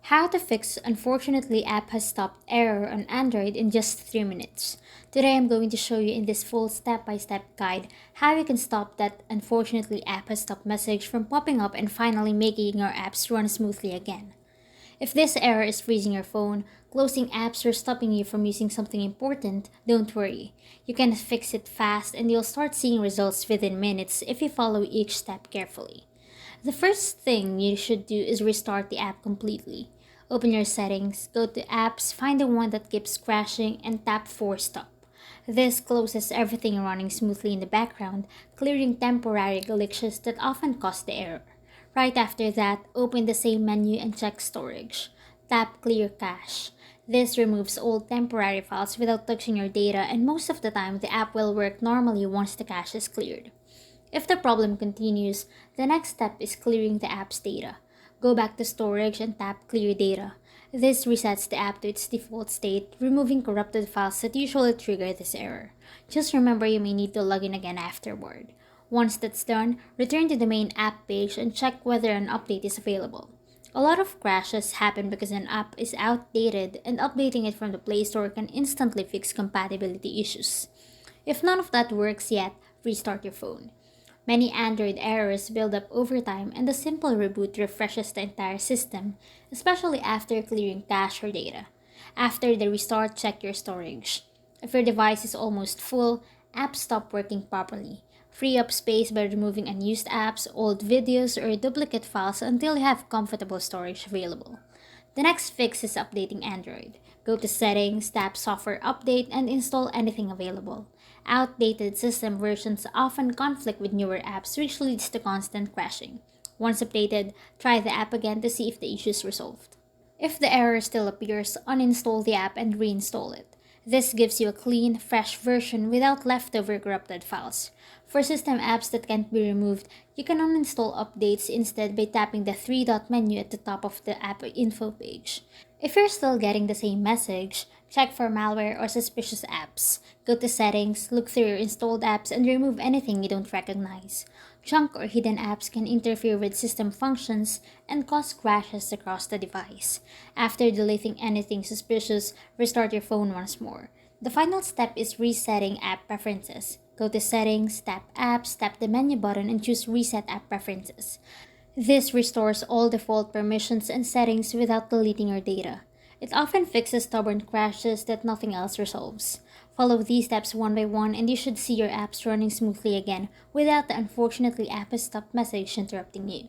How to fix unfortunately app has stopped error on Android in just 3 minutes. Today I'm going to show you in this full step-by-step guide how you can stop that unfortunately app has stopped message from popping up and finally making your apps run smoothly again. If this error is freezing your phone, closing apps or stopping you from using something important, don't worry. You can fix it fast and you'll start seeing results within minutes if you follow each step carefully. The first thing you should do is restart the app completely. Open your settings, go to apps, find the one that keeps crashing, and tap Force Stop. This closes everything running smoothly in the background, clearing temporary glitches that often cause the error. Right after that, open the same menu and check storage. Tap Clear Cache. This removes all temporary files without touching your data, and most of the time the app will work normally once the cache is cleared. If the problem continues, the next step is clearing the app's data. Go back to storage and tap Clear Data. This resets the app to its default state, removing corrupted files that usually trigger this error. Just remember you may need to log in again afterward. Once that's done, return to the main app page and check whether an update is available. A lot of crashes happen because an app is outdated, and updating it from the Play Store can instantly fix compatibility issues. If none of that works yet, restart your phone. Many Android errors build up over time, and a simple reboot refreshes the entire system, especially after clearing cache or data. After the restart, check your storage. If your device is almost full, apps stop working properly. Free up space by removing unused apps, old videos, or duplicate files until you have comfortable storage available. The next fix is updating Android. Go to Settings, tap Software Update, and install anything available. Outdated system versions often conflict with newer apps, which leads to constant crashing. Once updated, try the app again to see if the issue is resolved. If the error still appears, uninstall the app and reinstall it. This gives you a clean, fresh version without leftover corrupted files. For system apps that can't be removed, you can uninstall updates instead by tapping the three-dot menu at the top of the app info page. If you're still getting the same message, check for malware or suspicious apps. Go to Settings, look through your installed apps, and remove anything you don't recognize. Junk or hidden apps can interfere with system functions and cause crashes across the device. After deleting anything suspicious, restart your phone once more. The final step is resetting app preferences. Go to Settings, tap Apps, tap the menu button, and choose Reset App Preferences. This restores all default permissions and settings without deleting your data. It often fixes stubborn crashes that nothing else resolves. Follow these steps one by one and you should see your apps running smoothly again without the unfortunately app has stopped message interrupting you.